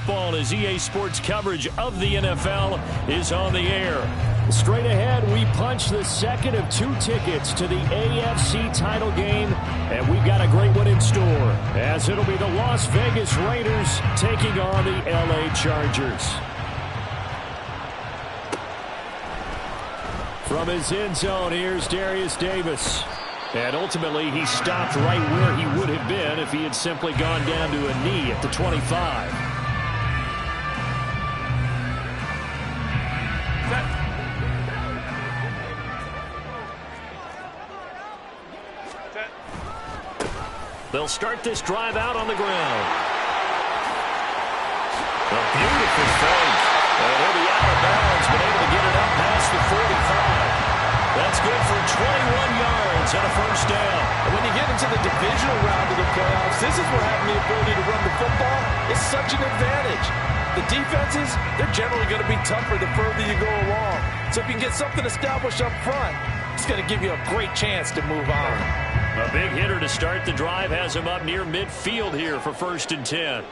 football as EA Sports coverage of the NFL is on the air. Straight ahead, we punch the second of 2 tickets to the AFC title game, and we've got a great one in store, as it'll be the Las Vegas Raiders taking on the LA Chargers. From his end zone, here's Darius Davis. And ultimately, he stopped right where he would have been if he had simply gone down to a knee at the 25. They'll start this drive out on the ground. A beautiful fake. And he'll be out of bounds, but able to get it up past the 45. That's good for 21 yards and a first down. And when you get into the divisional round of the playoffs, this is where having the ability to run the football is such an advantage. The defenses, they're generally going to be tougher the further you go along. So if you can get something established up front, it's going to give you a great chance to move on. A big hitter to start the drive has him up near midfield here for 1st and 10.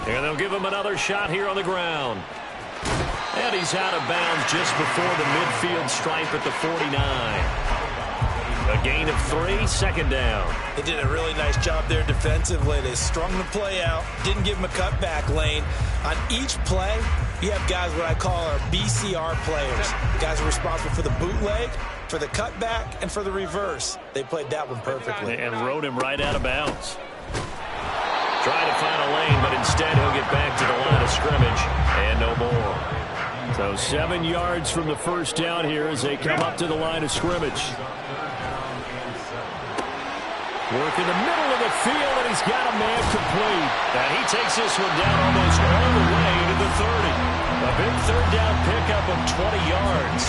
And they'll give him another shot here on the ground. And he's out of bounds just before the midfield stripe at the 49. A gain of 3, 2nd down. They did a really nice job there defensively. They strung the play out, didn't give him a cutback lane. On each play, you have guys what I call our BCR players. Guys are responsible for the bootleg, for the cutback, and for the reverse. They played that one perfectly. And rode him right out of bounds. Trying to find a lane, but instead he'll get back to the line of scrimmage and no more. So 7 yards from the first down here as they come up to the line of scrimmage. Work in the middle of the field, and he's got a man complete. And he takes this one down almost all the way to the 30. A big 3rd down pickup of 20 yards.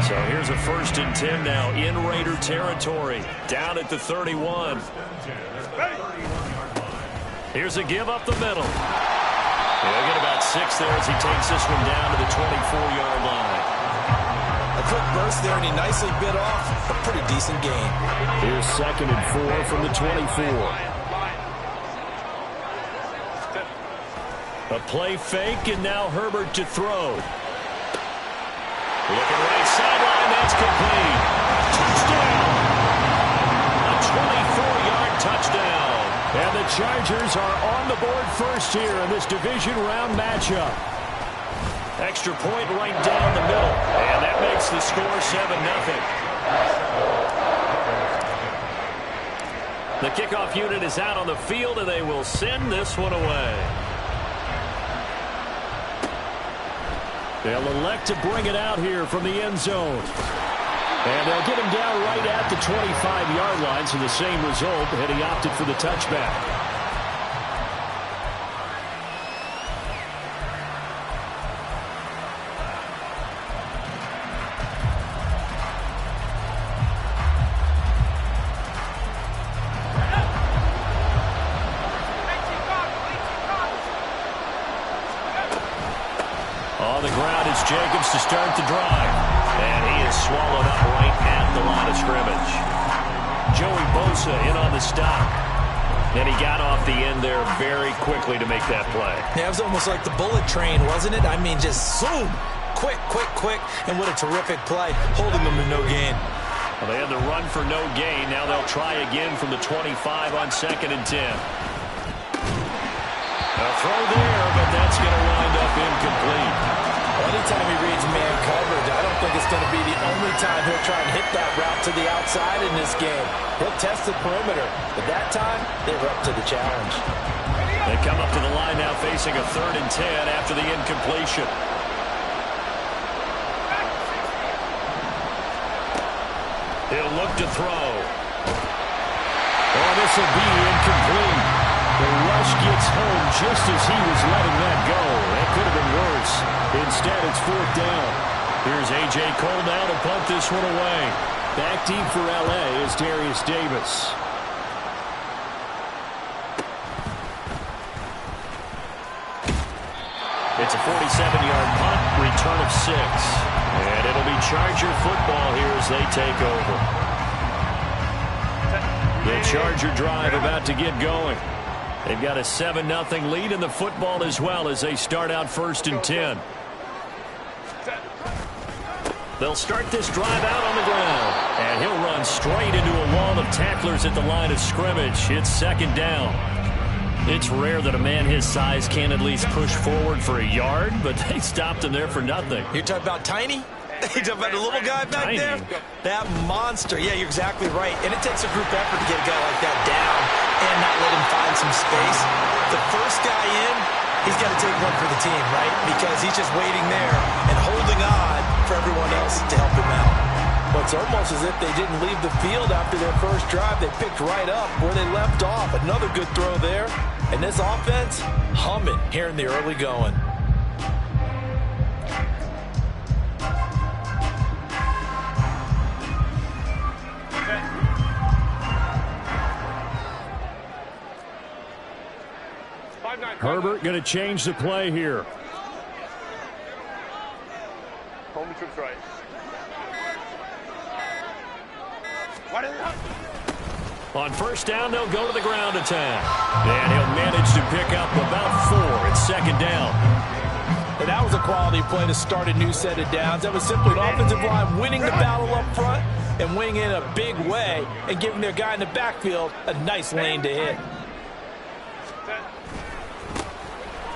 So here's a 1st and 10 now in Raider territory, down at the 31. Here's a give up the middle. He'll get about 6 there as he takes this one down to the 24-yard line. A quick burst there, and he nicely bit off a pretty decent gain. Here's 2nd and 4 from the 24. A play fake, and now Herbert to throw. Looking right sideline, that's complete. Touchdown! A 24-yard touchdown. And the Chargers are on the board first here in this division round matchup. Extra point right down the middle. And that makes the score 7-0. The kickoff unit is out on the field, and they will send this one away. They'll elect to bring it out here from the end zone. And they'll get him down right at the 25-yard line, so the same result, and he opted for the touchback. On the ground is Jacobs to start the drive. And he is swallowed up right at the line of scrimmage. Joey Bosa in on the stop. And he got off the end there very quickly to make that play. Yeah, it was almost like the bullet train, wasn't it? I mean, just zoom. Quick, quick, quick. And what a terrific play, holding them to no gain. Well, they had the run for no gain. Now they'll try again from the 25 on 2nd and 10. A throw there, but that's going to wind up incomplete. Anytime he reads man coverage, I don't think it's going to be the only time he'll try and hit that route to the outside in this game. He'll test the perimeter, but that time, they were up to the challenge. They come up to the line now facing a 3rd and 10 after the incompletion. He'll look to throw. Oh, this will be incomplete. The rush gets home just as he was letting that go. That could have been worse. Instead, it's 4th down. Here's A.J. Cole now to punt this one away. Back deep for L.A. is Darius Davis. It's a 47-yard punt, return of 6. And it'll be Charger football here as they take over. The Charger drive about to get going. They've got a 7-0 lead in the football as well as they start out 1st and 10. They'll start this drive out on the ground. And he'll run straight into a wall of tacklers at the line of scrimmage. It's 2nd down. It's rare that a man his size can at least push forward for a yard, but they stopped him there for nothing. You're talking about Tiny? You're talking about the little guy back Tiny. there? That monster. Yeah, you're exactly right. And it takes a group effort to get a guy like that down and not let him find some space. The first guy in, he's got to take one for the team, right? Because he's just waiting there and holding on for everyone else to help him out. But it's almost as if they didn't leave the field after their first drive. They picked right up where they left off. Another good throw there. And this offense, humming here in the early going. Herbert going to change the play here. Home trips right. On 1st down, they'll go to the ground attack. And he'll manage to pick up about 4. It's 2nd down. And that was a quality play to start a new set of downs. That was simply an offensive line winning the battle up front and winning in a big way and giving their guy in the backfield a nice lane to hit.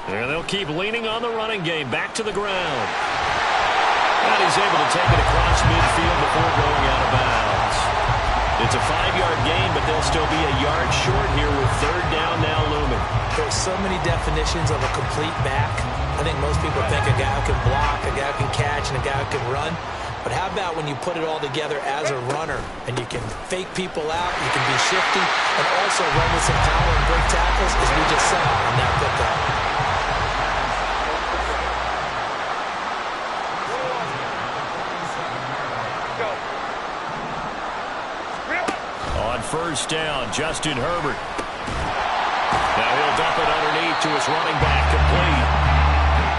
And they'll keep leaning on the running game. Back to the ground. And he's able to take it across midfield before going out of bounds. It's a 5-yard gain, but they'll still be a yard short here with 3rd down now looming. There's so many definitions of a complete back. I think most people think a guy who can block, a guy who can catch, and a guy who can run. But how about when you put it all together as a runner and you can fake people out, you can be shifty, and also run with some power and break tackles, as we just saw on that pickup. On 1st down, Justin Herbert. Now he'll dump it underneath to his running back, complete.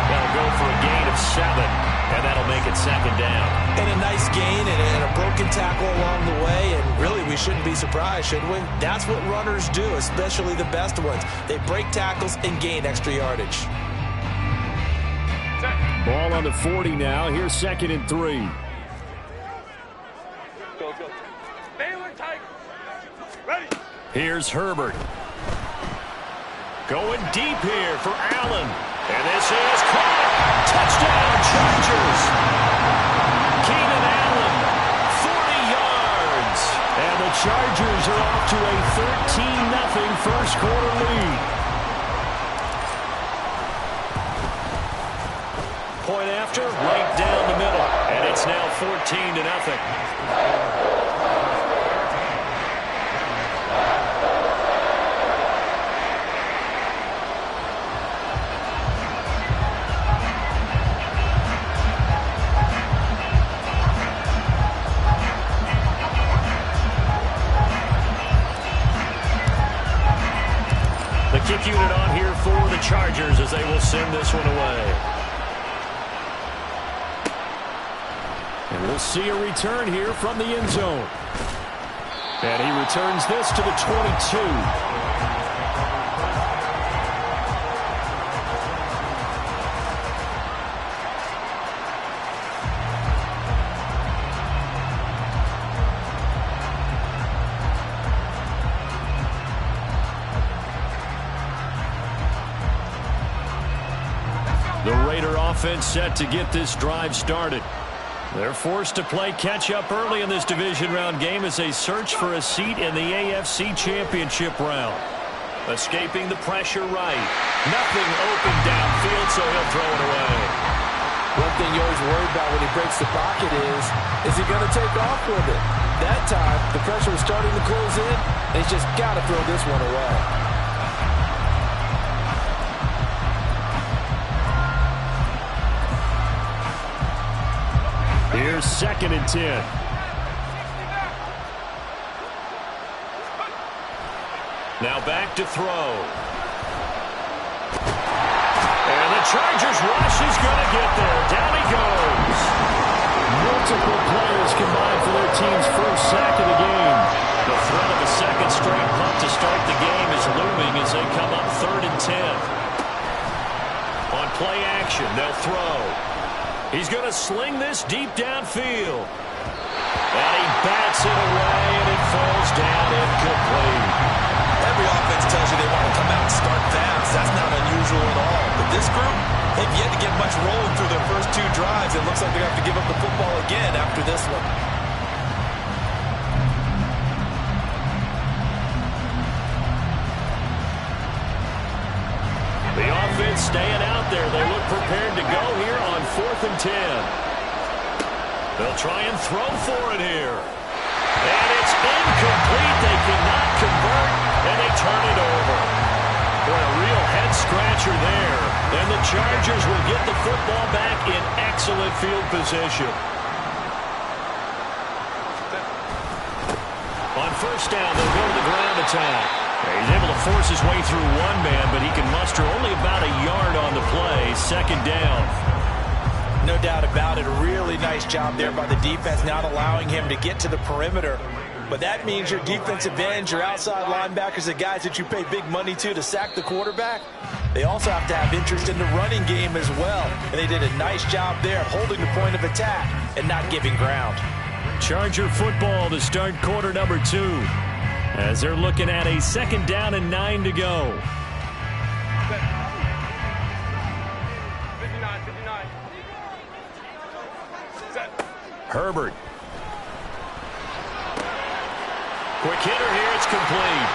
That'll go for a gain of 7, and that'll make it 2nd down. And a nice gain and a broken tackle along the way, and really we shouldn't be surprised, should we? That's what runners do, especially the best ones. They break tackles and gain extra yardage. Ball on the 40 now. Here's 2nd and 3. Go. Baylor tight. Ready. Here's Herbert. Going deep here for Allen. And this is caught. Touchdown, Chargers. Keenan Allen, 40 yards. And the Chargers are off to a 13-0 first quarter lead. Point after, right down the middle. And it's now 14-0. Kick unit on here for the Chargers as they will send this one away. And we'll see a return here from the end zone. And he returns this to the 22. The Raider offense set to get this drive started. They're forced to play catch-up early in this division round game as they search for a seat in the AFC Championship round. Escaping the pressure right. Nothing open downfield, so he'll throw it away. One thing you always worry about when he breaks the pocket is he going to take off with it? That time, the pressure was starting to close in, and he's just got to throw this one away. Here's 2nd and 10. Now back to throw. And the Chargers rush is going to get there. Down he goes. Multiple players combined for their team's first sack of the game. The threat of a second second straight punt to start the game is looming as they come up 3rd and 10. On play action, they'll throw. He's going to sling this deep downfield. And he bats it away, and it falls down incomplete. Every offense tells you they want to come out and start fast. That's not unusual at all. But this group, they've yet to get much rolling through their first 2 drives. It looks like they're going to have to give up the football again after this one. The offense staying out there. They look prepared to go here on 4th and 10. They'll try and throw for it here. And it's incomplete. They cannot convert, and they turn it over. Boy, a real head-scratcher there. And the Chargers will get the football back in excellent field position. On 1st down, they'll go to the ground attack. He's able to force his way through one man, but he can muster only about a yard on the play. 2nd down. No doubt about it. A really nice job there by the defense, not allowing him to get to the perimeter. But that means your defensive ends, your outside linebackers, the guys that you pay big money to sack the quarterback, they also have to have interest in the running game as well. And they did a nice job there holding the point of attack and not giving ground. Charger football to start quarter number 2. As they're looking at a 2nd down and 9 to go. 59, 59. Set. Herbert. Quick hitter here. It's complete.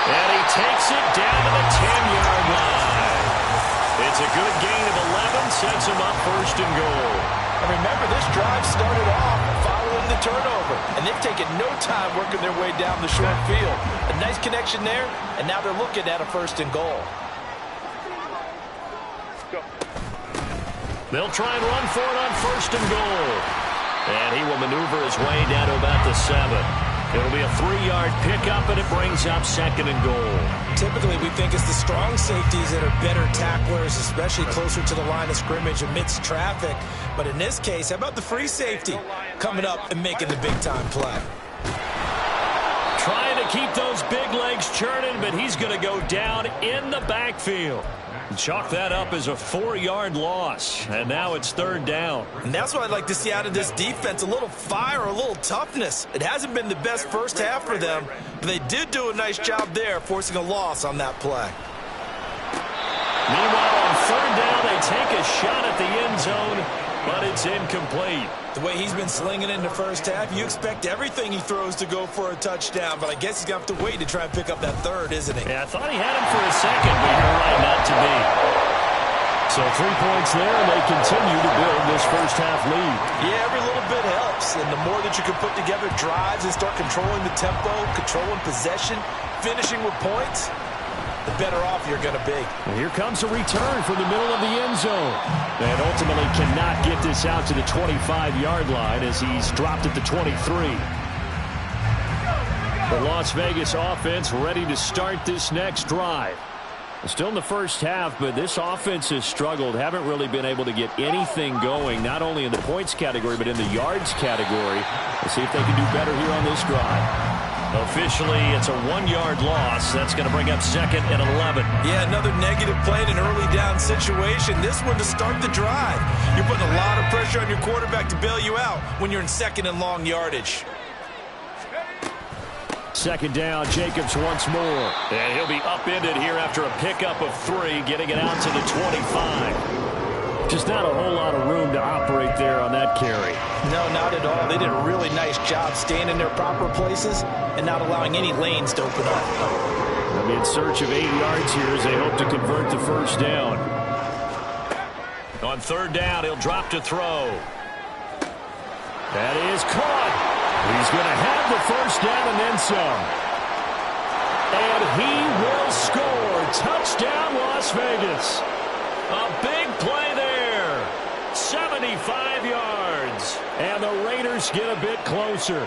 And he takes it down to the 10-yard line. It's a good gain of 11. Sets him up 1st and goal. And remember, this drive started off following the turnover. And they've taken no time working their way down the short field. A nice connection there, and now they're looking at a 1st and goal. Go. They'll try and run for it on 1st and goal. And he will maneuver his way down to about the 7. It'll be a 3-yard pickup, and it brings up 2nd and goal. Typically, we think it's the strong safeties that are better tacklers, especially closer to the line of scrimmage amidst traffic. But in this case, how about the free safety coming up and making the big-time play? Trying to keep those big legs churning, but he's going to go down in the backfield. Chalk that up as a 4-yard loss, and now it's 3rd down. And that's what I'd like to see out of this defense, a little fire, a little toughness. It hasn't been the best first half for them, but they did do a nice job there, forcing a loss on that play. Meanwhile, on 3rd down, they take a shot at the end zone, but it's incomplete. The way he's been slinging in the first half, you expect everything he throws to go for a touchdown, but I guess he's going to have to wait to try and pick up that 3rd, isn't he? Yeah, I thought he had him for a second, but you're right, not to be. So 3 points there, and they continue to build this first half lead. Yeah, every little bit helps, and the more that you can put together drives and start controlling the tempo, controlling possession, finishing with points, the better off you're going to be. And here comes a return from the middle of the end zone. And ultimately cannot get this out to the 25-yard line as he's dropped at the 23. The Las Vegas offense ready to start this next drive. Still in the first half, but this offense has struggled. Haven't really been able to get anything going, not only in the points category, but in the yards category. Let's see if they can do better here on this drive. Officially, it's a 1-yard loss. That's going to bring up 2nd and 11. Yeah, another negative play in an early down situation. This one to start the drive. You're putting a lot of pressure on your quarterback to bail you out when you're in 2nd and long yardage. 2nd down, Jacobs once more. And he'll be upended here after a pickup of 3, getting it out to the 25. Just not a whole lot of room to operate there on that carry. No, not at all. They did a really nice job staying in their proper places and not allowing any lanes to open up. They'll be in search of 8 yards here as they hope to convert the 1st down. On 3rd down, he'll drop to throw. That is caught. He's going to have the 1st down and then some. And he will score. Touchdown, Las Vegas. A big play there. 75 yards. And the Raiders get a bit closer.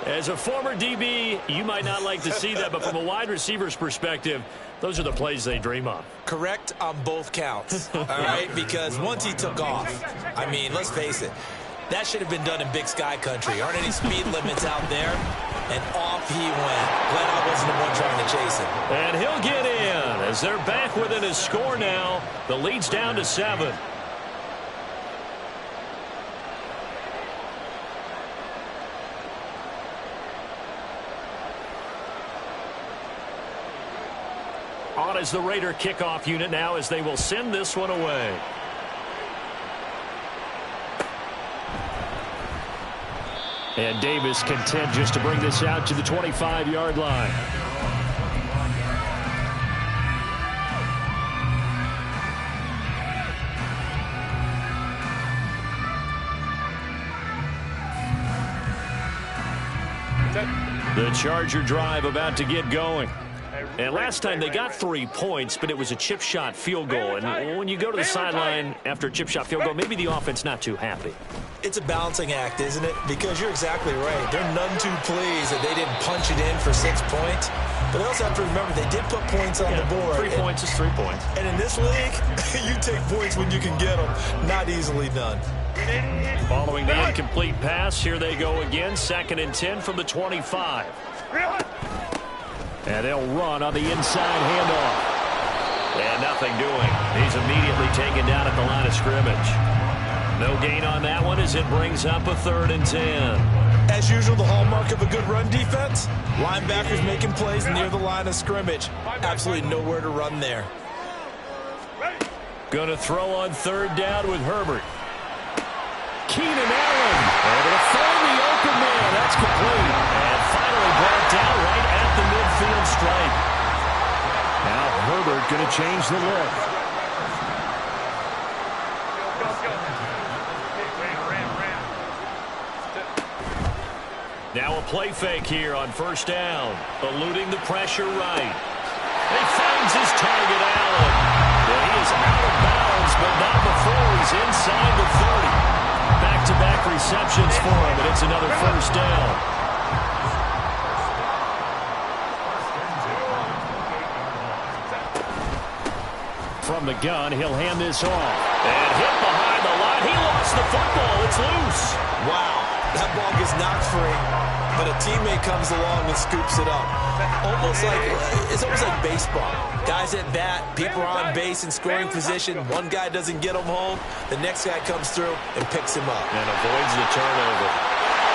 As a former DB, you might not like to see that, but from a wide receiver's perspective, those are the plays they dream of. Correct on both counts, all right? Because once he took off, I mean, let's face it, that should have been done in Big Sky country. Aren't any speed limits out there? And off he went. Glad I wasn't the one trying to chase him. And he'll get in as they're back within a score now. The lead's down to 7. On is the Raider kickoff unit now as they will send this one away. And Davis content just to bring this out to the 25-yard line. The Charger drive about to get going. And last time they got 3 points, but it was a chip shot field goal. And when you go to the sideline after a chip shot field goal, maybe the offense not too happy. It's a balancing act, isn't it? Because you're exactly right. They're none too pleased that they didn't punch it in for 6 points. But they also have to remember they did put points on the board. 3 points is 3 points. And in this league, you take points when you can get them. Not easily done. Following the incomplete pass, here they go again. 2nd and 10 from the 25. And they'll run on the inside handoff. And nothing doing. He's immediately taken down at the line of scrimmage. No gain on that one as it brings up a 3rd and 10. As usual, the hallmark of a good run defense, linebackers making plays near the line of scrimmage. Absolutely nowhere to run there. Going to throw on 3rd down with Herbert. Keenan Allen able to find the open man. That's complete. And finally brought down right at the midfield stripe. Now Herbert going to change the look. Now a play fake here on 1st down. Eluding the pressure right. He finds his target, Allen. And he is out of bounds, but not before he's inside the 30. Back-to-back receptions for him, and it's another 1st down. From the gun, he'll hand this off. And hit behind the line. He lost the football. It's loose. Wow, that ball gets knocked free, but a teammate comes along and scoops it up. It's almost like baseball. Guys at bat, people are on base in scoring position. One guy doesn't get him home. The next guy comes through and picks him up. And avoids the turnover.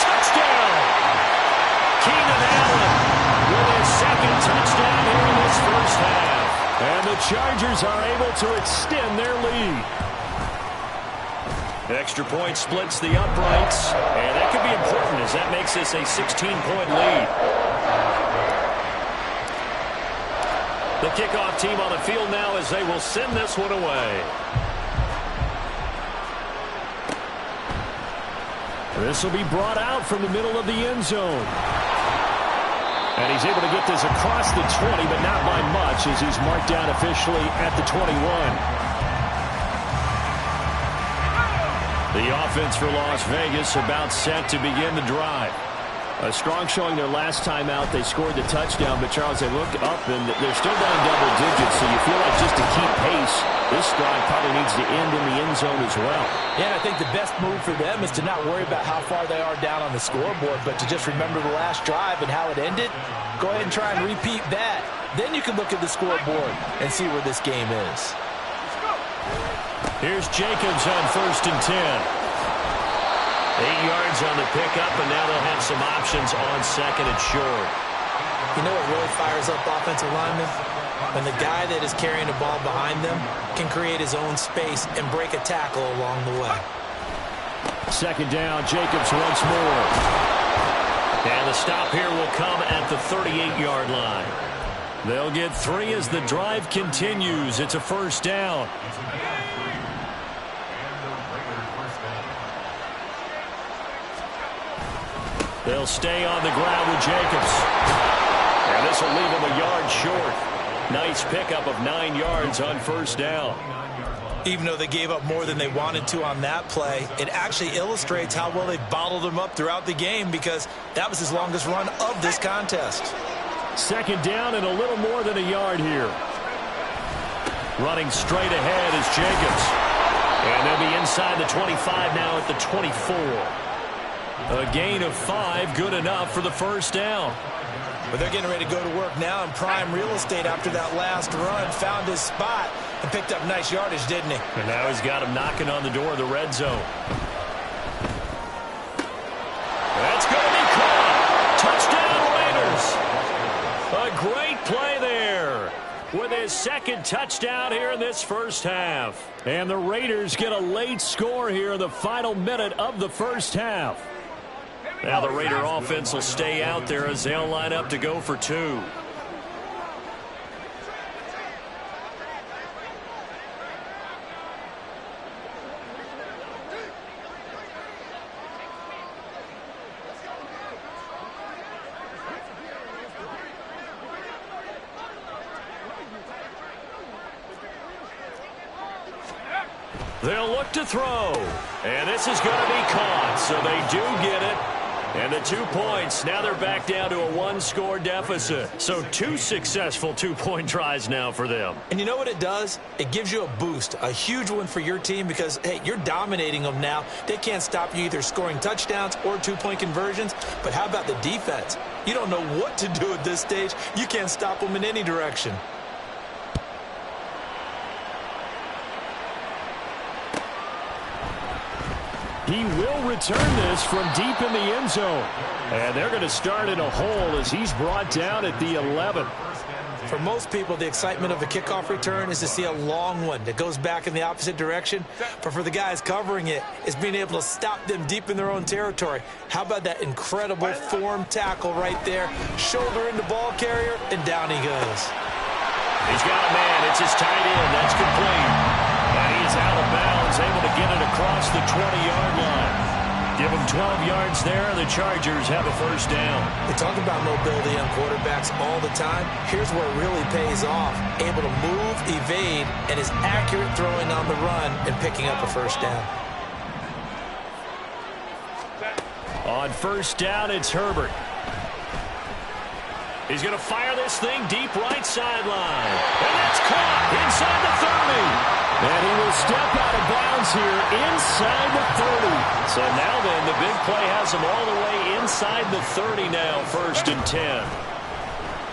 Touchdown! Keenan Allen with his 2nd touchdown here in this 1st half. And the Chargers are able to extend their lead. Extra point splits the uprights. And that could be important as that makes this a 16-point lead. The kickoff team on the field now as they will send this one away. This will be brought out from the middle of the end zone. And he's able to get this across the 20, but not by much as he's marked down officially at the 21. The offense for Las Vegas about set to begin the drive. A strong showing their last time out. They scored the touchdown, but Charles, they look up and they're still down double digits, so you feel like just to keep pace, this drive probably needs to end in the end zone as well. Yeah, I think the best move for them is to not worry about how far they are down on the scoreboard, but to just remember the last drive and how it ended. Go ahead and try and repeat that. Then you can look at the scoreboard and see where this game is. Here's Jacobs on 1st and 10. 8 yards on the pickup, and now they'll have some options on 2nd and short. You know what really fires up offensive linemen? When the guy that is carrying the ball behind them can create his own space and break a tackle along the way. 2nd down, Jacobs once more. And the stop here will come at the 38-yard line. They'll get 3 as the drive continues. It's a 1st down. They'll stay on the ground with Jacobs. And this will leave him a yard short. Nice pickup of 9 yards on 1st down. Even though they gave up more than they wanted to on that play, it actually illustrates how well they bottled him up throughout the game because that was his longest run of this contest. 2nd down and a little more than a yard here. Running straight ahead is Jacobs. And they'll be inside the 25 now at the 24. A gain of 5, good enough for the first down. But they're getting ready to go to work now in prime real estate after that last run. Found his spot and picked up nice yardage, didn't he? And now he's got him knocking on the door of the red zone. That's going to be caught. Touchdown, Raiders. A great play there with his second touchdown here in this first half. And the Raiders get a late score here in the final minute of the first half. Now the Raider offense will stay out there as they'll line up to go for 2. They'll look to throw. And this is going to be caught, so they do get it. And the 2 points, now they're back down to a 1-score deficit. So 2 successful 2-point tries now for them. And you know what it does? It gives you a boost, a huge one for your team because, hey, you're dominating them now. They can't stop you either scoring touchdowns or 2-point conversions. But how about the defense? You don't know what to do at this stage. You can't stop them in any direction. He will return this from deep in the end zone. And they're going to start in a hole as he's brought down at the 11. For most people, the excitement of a kickoff return is to see a long one that goes back in the opposite direction. But for the guys covering it, it's being able to stop them deep in their own territory. How about that incredible form tackle right there? Shoulder in the ball carrier, and down he goes. He's got a man. It's his tight end. That's complete. And he's out of bounds, able to get it across the 20-yard line. Give him 12 yards there, and the Chargers have a first down. They talk about mobility on quarterbacks all the time. Here's where it really pays off. Able to move, evade, and is accurate throwing on the run and picking up a first down. On first down, it's Herbert. He's going to fire this thing deep right sideline. And that's caught inside the 30. And he will step out of bounds here inside the 30. So now then, the big play has him all the way inside the 30 now, 1st and 10.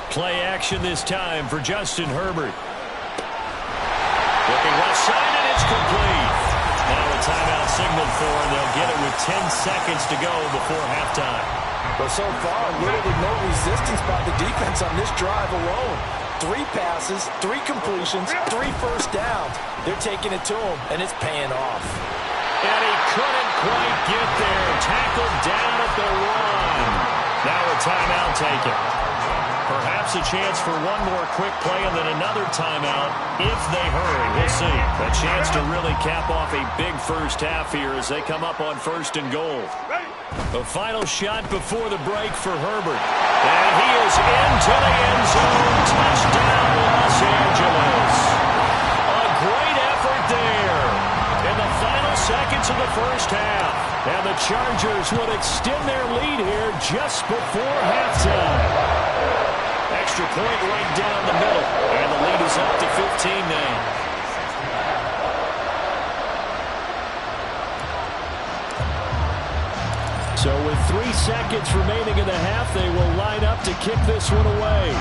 Play action this time for Justin Herbert. Looking left side, and it's complete. Now a timeout signaled for, and they'll get it with 10 seconds to go before halftime. But so far, little to no resistance by the defense on this drive alone. 3 passes, 3 completions, 3 first downs. They're taking it to him, and it's paying off. And he couldn't quite get there. Tackled down at the 1. Now a timeout taken. Perhaps a chance for one more quick play and then another timeout if they hurry. We'll see. A chance to really cap off a big first half here as they come up on 1st and goal. The final shot before the break for Herbert. And he is into the end zone. Touchdown, Los Angeles. A great effort there in the final seconds of the first half. And the Chargers would extend their lead here just before halftime. Extra point right down the middle. And the lead is up to 15 now. So with 3 seconds remaining in the half, they will line up to kick this one away.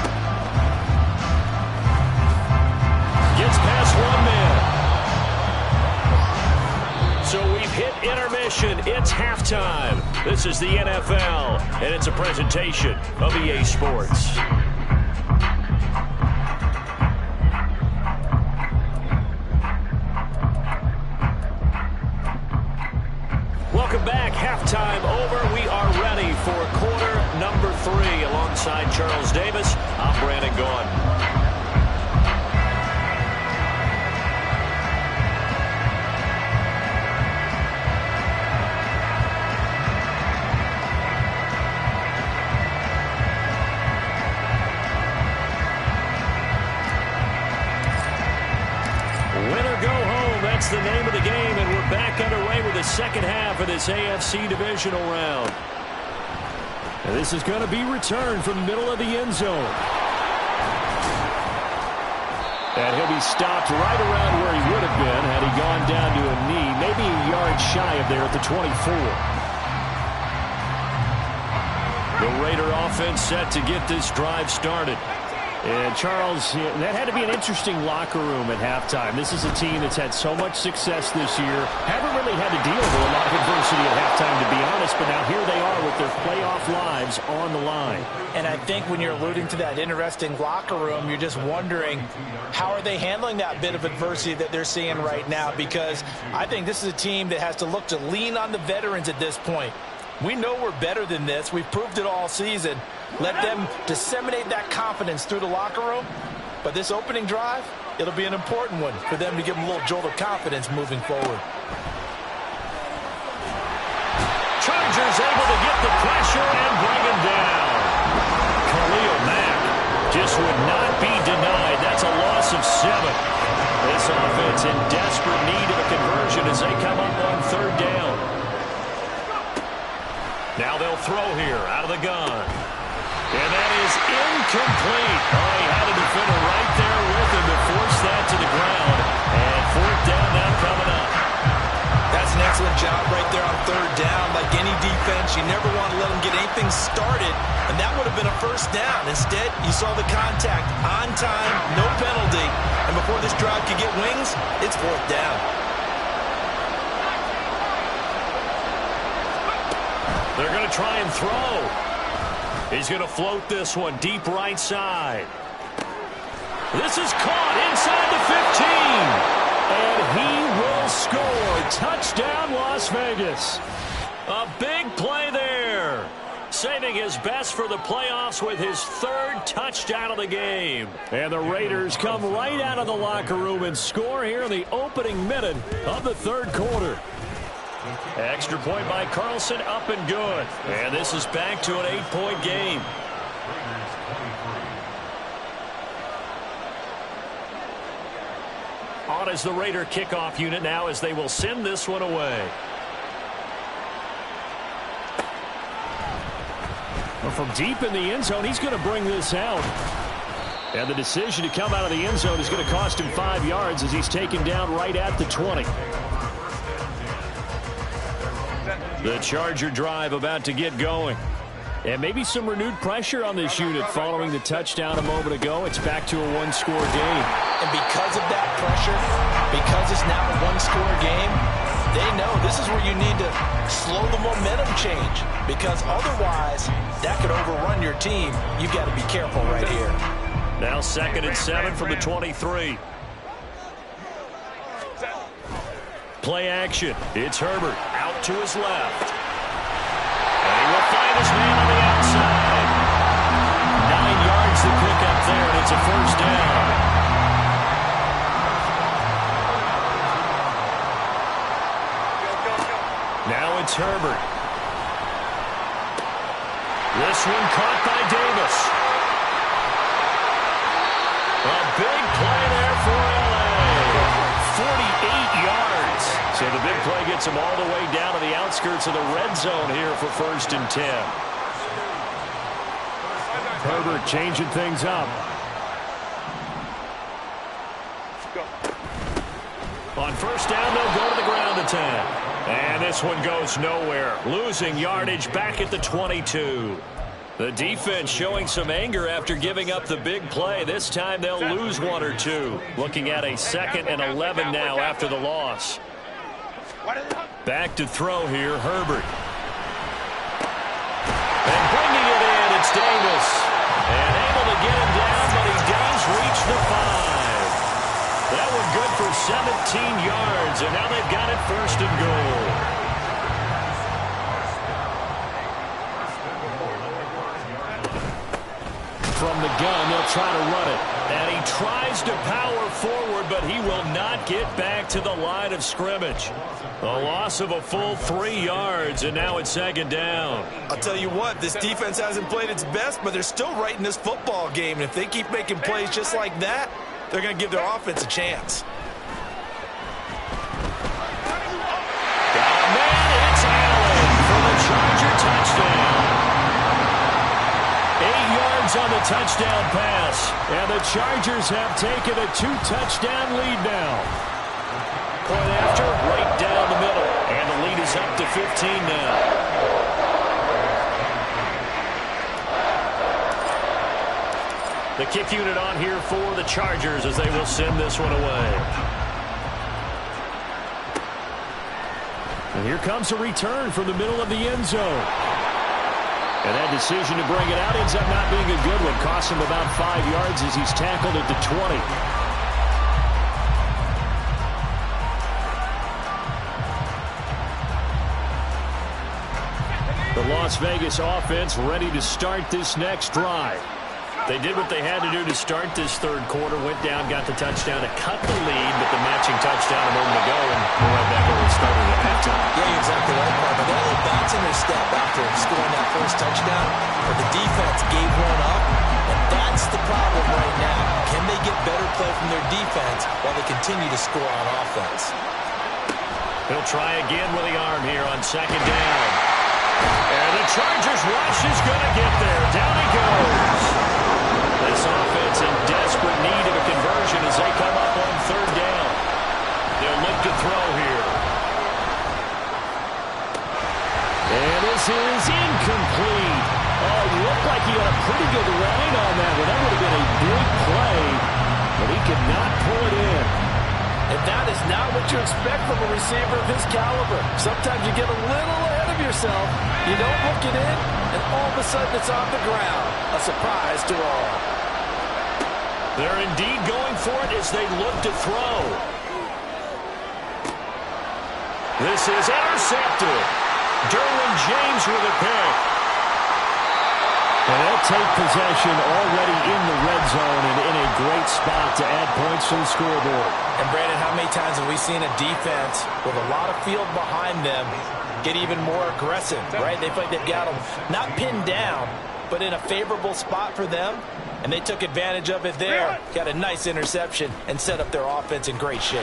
Gets past one man. So we've hit intermission. It's halftime. This is the NFL, and it's a presentation of EA Sports. Welcome back. Halftime over. We are ready for quarter number 3. Alongside Charles Davis, I'm Brandon Gaughan. That's the name of the game, and we're back underway with the second half of this AFC divisional round. And this is going to be returned from the middle of the end zone. And he'll be stopped right around where he would have been had he gone down to a knee, maybe a yard shy of there at the 24. The Raider offense set to get this drive started. And Charles, that had to be an interesting locker room at halftime. This is a team that's had so much success this year. Haven't really had to deal with a lot of adversity at halftime, to be honest, but now here they are with their playoff lives on the line. And I think when you're alluding to that interesting locker room, you're just wondering how are they handling that bit of adversity that they're seeing right now, because I think this is a team that has to look to lean on the veterans at this point. We know we're better than this. We've proved it all season. Let them disseminate that confidence through the locker room. But this opening drive, it'll be an important one for them to give them a little jolt of confidence moving forward. Chargers able to get the pressure and bring him down. Khalil Mack just would not be denied. That's a loss of 7. This offense in desperate need of a conversion as they come up on 3rd down. Now they'll throw here out of the gun. And that is incomplete. Oh, he had a defender right there with him to force that to the ground. And 4th down now coming up. That's an excellent job right there on 3rd down. Like any defense, you never want to let them get anything started. And that would have been a 1st down. Instead, you saw the contact on time, no penalty. And before this drive could get wings, it's 4th down. They're going to try and throw. He's going to float this one deep right side. This is caught inside the 15. And he will score. Touchdown, Las Vegas. A big play there. Saving his best for the playoffs with his 3rd touchdown of the game. And the Raiders come right out of the locker room and score here in the opening minute of the 3rd quarter. Extra point by Carlson, up and good. And this is back to an 8-point game. On is the Raider kickoff unit now as they will send this one away. Well, from deep in the end zone, he's going to bring this out. And the decision to come out of the end zone is going to cost him 5 yards as he's taken down right at the 20. The Charger drive about to get going. And maybe some renewed pressure on this unit following the touchdown a moment ago. It's back to a 1-score game. And because of that pressure, because it's now a 1-score game, they know this is where you need to slow the momentum change. Because otherwise, that could overrun your team. You've got to be careful right here. Now 2nd and 7 from the 23. Play action. It's Herbert out to his left. And he will find his man on the outside. 9 yards to pick up there, and it's a 1st down. Now it's Herbert. This one caught by Davis. A big play there for LA. 48 yards. So the big play gets him all the way down to the outskirts of the red zone here for 1st and 10. Herbert changing things up. On 1st down, they'll go to the ground attack. And this one goes nowhere. Losing yardage back at the 22. The defense showing some anger after giving up the big play. This time they'll lose 1 or 2. Looking at a 2nd and 11 now after the loss. Back to throw here, Herbert. And bringing it in, it's Davis. And able to get him down, but he does reach the 5. That one good for 17 yards, and now they've got it 1st and goal. From the gun, they'll try to run it. And he tries to power forward, but he will not get back to the line of scrimmage. A loss of a full 3 yards, and now it's 2nd down. I'll tell you what, this defense hasn't played its best, but they're still right in this football game. And if they keep making plays just like that, they're going to give their offense a chance. Got a man, it's Allen for the Charger touchdown. 8 yards on the touchdown pass, and the Chargers have taken a 2-touchdown lead now. Point after, right down the middle, and the lead is up to 15 now. The kick unit on here for the Chargers as they will send this one away. And here comes a return from the middle of the end zone. And that decision to bring it out ends up not being a good one. Costs him about 5 yards as he's tackled at the 20. The Las Vegas offense ready to start this next drive. They did what they had to do to start this third quarter. Went down, got the touchdown to cut the lead, but the matching touchdown a moment ago, and we're right back where we started at halftime. Yeah, you're exactly right, Mark. They had a little bounce in their step after scoring that first touchdown, but the defense gave one up, and that's the problem right now. Can they get better play from their defense while they continue to score on offense? He'll try again with the arm here on second down. And the Chargers rush is going to get there. Down he goes. This offense in desperate need of a conversion as they come up on third down. They'll look to throw here. And this is incomplete. Oh, it looked like he had a pretty good line on that one. That would have been a big play, but he could not pull it in. And that is not what you expect from a receiver of his caliber. Sometimes you get a little ahead of yourself. You don't look it in, and all of a sudden it's off the ground. A surprise to all. They're indeed going for it as they look to throw. This is intercepted. Derwin James with a pick. And they'll take possession already in the red zone and in a great spot to add points to the scoreboard. And Brandon, how many times have we seen a defense with a lot of field behind them get even more aggressive, right? They feel like they've got them not pinned down, but in a favorable spot for them, and they took advantage of it there. Got a nice interception and set up their offense in great shape.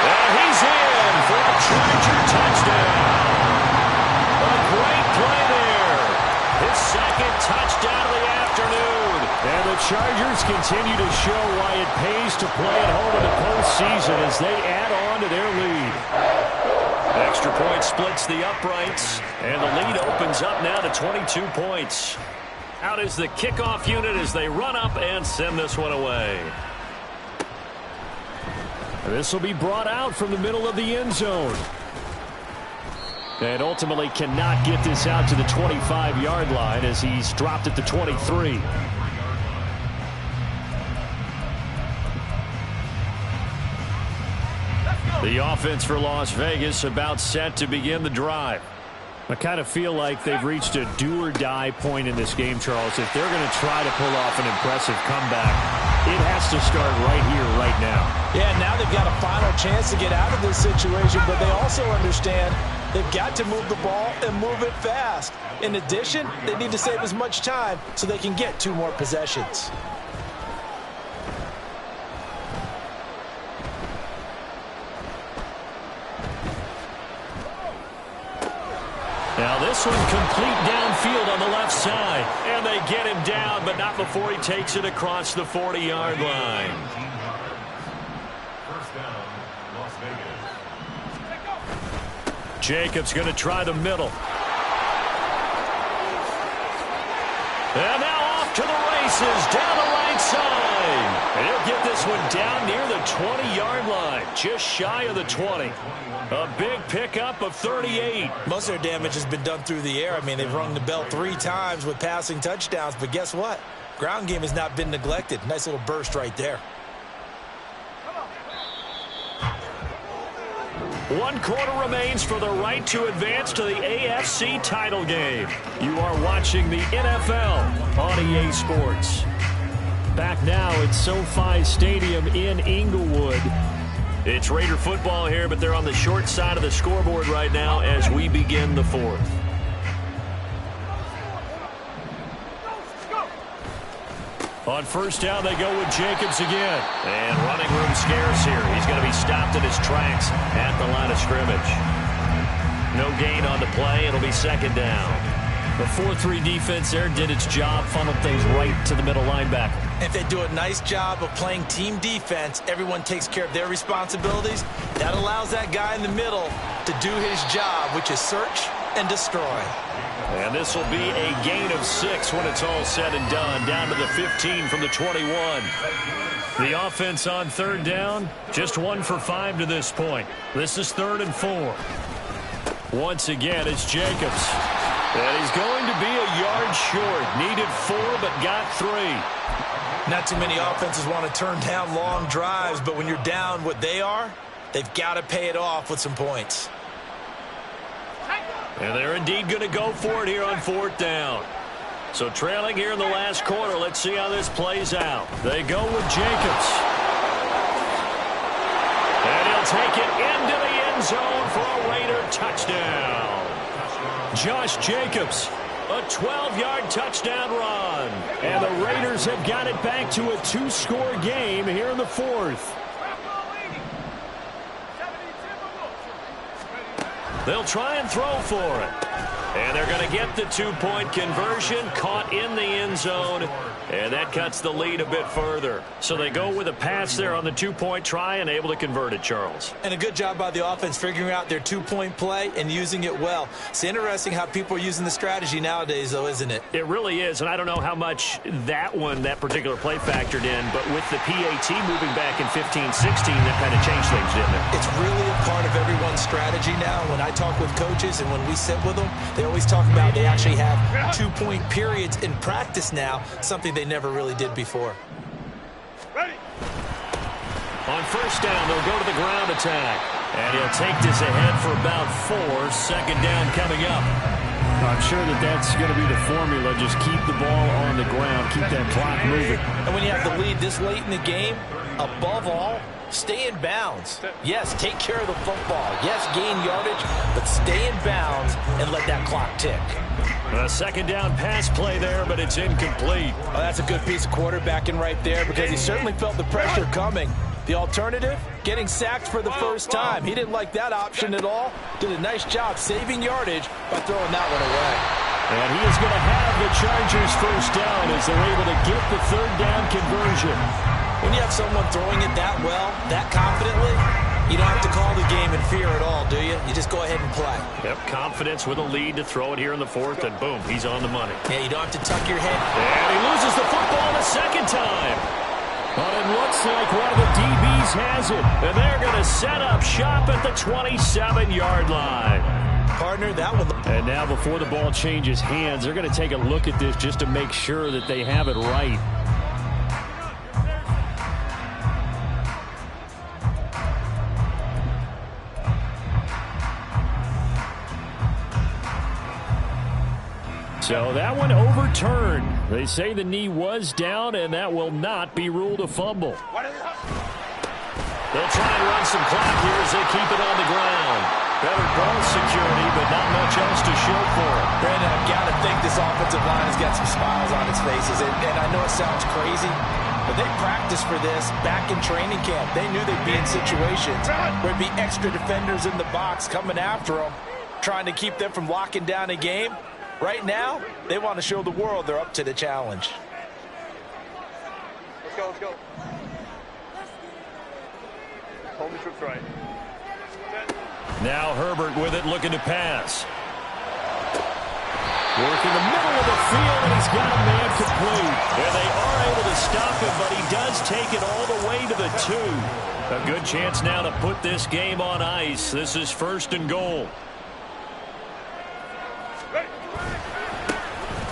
And he's in for a Charger touchdown. A great play there. His second touchdown of the afternoon. And the Chargers continue to show why it pays to play at home in the postseason as they add on to their lead. Extra point splits the uprights, and the lead opens up now to 22 points. Out is the kickoff unit as they run up and send this one away. This will be brought out from the middle of the end zone. And ultimately cannot get this out to the 25-yard line as he's dropped at the 23. The offense for Las Vegas about set to begin the drive. I kind of feel like they've reached a do-or-die point in this game, Charles. If they're going to try to pull off an impressive comeback, it has to start right here, right now. Yeah, now they've got a final chance to get out of this situation, but they also understand they've got to move the ball and move it fast. In addition, they need to save as much time so they can get 2 more possessions. Now this one complete downfield on the left side. And they get him down, but not before he takes it across the 40-yard line. First down, Las Vegas. Jacobs going to try the middle. And now off to the races down the right side. And he'll get this one down near the 20-yard line, just shy of the 20. A big pickup of 38. Most of their damage has been done through the air. I mean, they've rung the bell 3 times with passing touchdowns, but guess what? Ground game has not been neglected. Nice little burst right there. 1 quarter remains for the right to advance to the AFC title game. You are watching the NFL on EA Sports. Back now at SoFi Stadium in Inglewood. It's Raider football here, but they're on the short side of the scoreboard right now as we begin the 4th. On first down, they go with Jacobs again. And running room scarce here. He's going to be stopped in his tracks at the line of scrimmage. No gain on the play. It'll be second down. The 4-3 defense there did its job, funneled things right to the middle linebacker. If they do a nice job of playing team defense, everyone takes care of their responsibilities. That allows that guy in the middle to do his job, which is search and destroy. And this will be a gain of 6 when it's all said and done. Down to the 15 from the 21. The offense on third down, just 1 for 5 to this point. This is 3rd and 4. Once again, it's Jacobs. And he's going to be a yard short. Needed 4, but got 3. Not too many offenses want to turn down long drives, but when you're down what they are, they've got to pay it off with some points. And they're indeed going to go for it here on 4th down. So trailing here in the last quarter, let's see how this plays out. They go with Jacobs. And he'll take it into the end zone for a Raider touchdown. Josh Jacobs, a 12-yard touchdown run. And the Raiders have got it back to a 2-score game here in the 4th. They'll try and throw for it. And they're going to get the 2-point conversion, caught in the end zone, and that cuts the lead a bit further. So they go with a pass there on the 2-point try and able to convert it, Charles. And a good job by the offense figuring out their 2-point play and using it well. It's interesting how people are using the strategy nowadays, though, isn't it? It really is, and I don't know how much that particular play factored in, but with the PAT moving back in 15-16, that kind of changed things, didn't it? It's really a part of everyone's strategy now. When I talk with coaches and when we sit with them, they always talk about they actually have 2-point periods in practice now, something they never really did before. Ready. On first down, they'll go to the ground attack. And he'll take this ahead for about 4. 2nd down coming up. I'm sure that's going to be the formula. Just keep the ball on the ground. Keep that clock moving. And when you have the lead this late in the game, above all, stay in bounds. Yes, take care of the football. Yes, gain yardage, but stay in bounds and let that clock tick. A 2nd down pass play there, but it's incomplete. Well, that's a good piece of quarterbacking right there because he certainly felt the pressure coming. The alternative, getting sacked for the first time. He didn't like that option at all. Did a nice job saving yardage by throwing that one away. And he is going to have the Chargers first down as they're able to get the 3rd down conversion. When you have someone throwing it that well, that confidently, you don't have to call the game in fear at all, do you? You just go ahead and play. Yep, confidence with a lead to throw it here in the 4th, and boom, he's on the money. Yeah, you don't have to tuck your head. And he loses the football the 2nd time. But it looks like one of the DBs has it. And they're going to set up shop at the 27-yard line. Partner, that one. And now before the ball changes hands, they're going to take a look at this just to make sure that they have it right. So that one overturned. They say the knee was down, and that will not be ruled a fumble. They'll try and run some clock here as they keep it on the ground. Better ball security, but not much else to show for it. Brandon, I've got to think this offensive line has got some smiles on its faces. And I know it sounds crazy, but they practiced for this back in training camp. They knew they'd be in situations where there'd be extra defenders in the box coming after them, trying to keep them from locking down a game. Right now, they want to show the world they're up to the challenge. Let's go, let's go. Hold the troops right. Now Herbert with it, looking to pass. Work in the middle of the field, and he's got a man complete. And they are able to stop him, but he does take it all the way to the 2. A good chance now to put this game on ice. This is 1st and goal.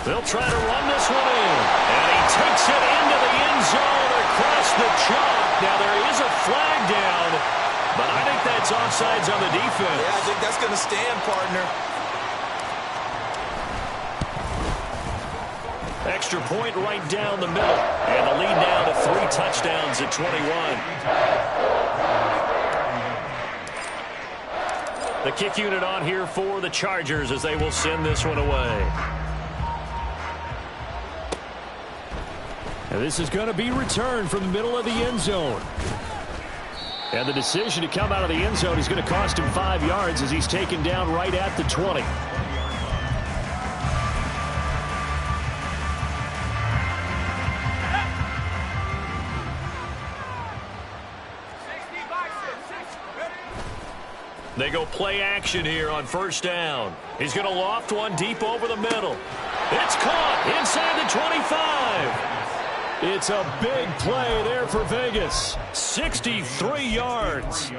They'll try to run this one in. And he takes it into the end zone across the chalk. Now there is a flag down, but I think that's offsides on the defense. Yeah, I think that's going to stand, partner. Extra point right down the middle. And the lead now to 3 touchdowns at 21. The kick unit on here for the Chargers as they will send this one away. And this is going to be returned from the middle of the end zone. And the decision to come out of the end zone is going to cost him 5 yards as he's taken down right at the 20. They go play action here on first down. He's going to loft one deep over the middle. It's caught inside the 25. It's a big play there for Vegas. 63 yards.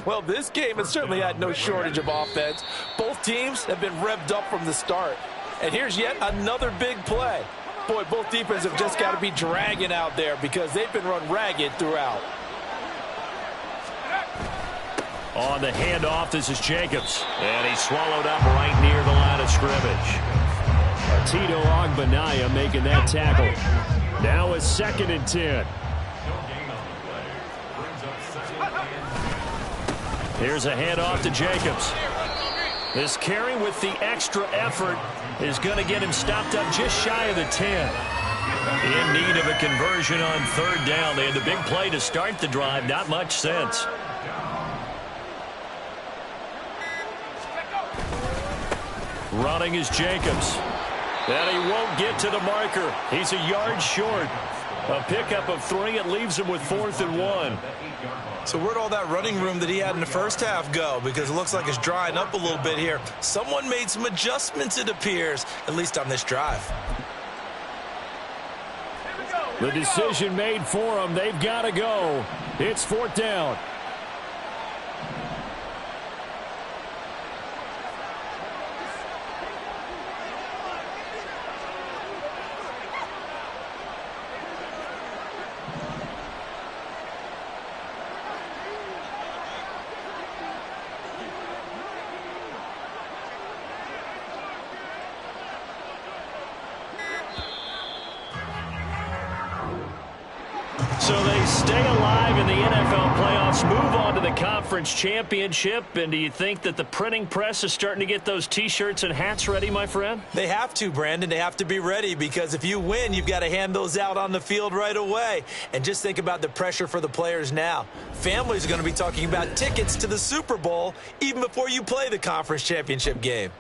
Well, this game has certainly had no shortage of offense. Both teams have been revved up from the start. And here's yet another big play. Boy, both defenses have just got to be dragging out there because they've been run ragged throughout. On the handoff, this is Jacobs. And he's swallowed up right near the line of scrimmage. Tito Ogbanaya making that tackle. Now a 2nd and 10. Here's a handoff to Jacobs. This carry with the extra effort is going to get him stopped up just shy of the 10. In need of a conversion on 3rd down. They had the big play to start the drive. Not much sense. Running is Jacobs. And he won't get to the marker. He's a yard short. A pickup of 3. It leaves him with 4th and 1. So where'd all that running room that he had in the first half go? Because it looks like it's drying up a little bit here. Someone made some adjustments, it appears, at least on this drive. The decision made for them. They've got to go. It's 4th down. So they stay alive in the NFL playoffs, move on to the conference championship. And do you think that the printing press is starting to get those T-shirts and hats ready, my friend? They have to, Brandon. They have to be ready because if you win, you've got to hand those out on the field right away. And just think about the pressure for the players now. Families are going to be talking about tickets to the Super Bowl even before you play the conference championship game.